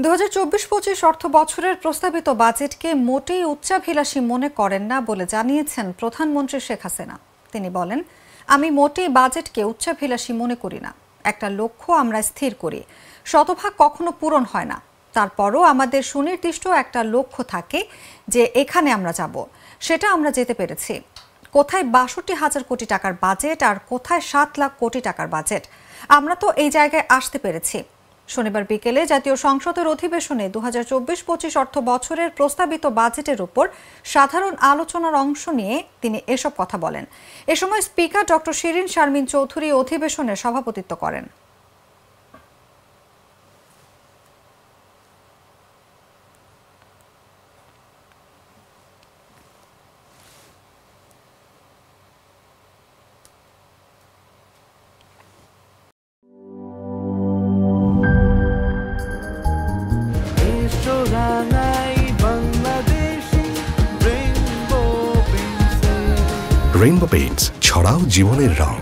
2024-25 অর্থ বছরের প্রস্তাবিত বাজেটকে মোটেই উচ্চাভিলাষী মনে করেন না বলে জানিয়েছেন প্রধানমন্ত্রী শেখ হাসিনা। তিনি বলেন, আমি মোটেই বাজেটকে উচ্চাভিলাষী মনে করি না। একটা লক্ষ্য আমরা স্থির করি, শতভাগ কখনো পূরণ হয় না। তারপরও আমাদের সুনির্দিষ্ট একটা লক্ষ্য থাকে যে এখানে আমরা যাব, সেটা আমরা যেতে পেরেছি। কোথায় 62,000 কোটি টাকার বাজেট আর কোথায় 7 লাখ কোটি টাকার বাজেট, আমরা তো এই জায়গায় আসতে পেরেছি। শনিবার বিকেলে জাতীয় সংসদের অধিবেশনে 2024-25 অর্থ বছরের প্রস্তাবিত বাজেটের উপর সাধারণ আলোচনার অংশ নিয়ে তিনি এসব কথা বলেন। এ সময় স্পিকার ডক্টর শিরিন শারমিন চৌধুরী অধিবেশনে সভাপতিত্ব করেন। রেইনবো পেইন্টস, ছড়াও জীবনের রং।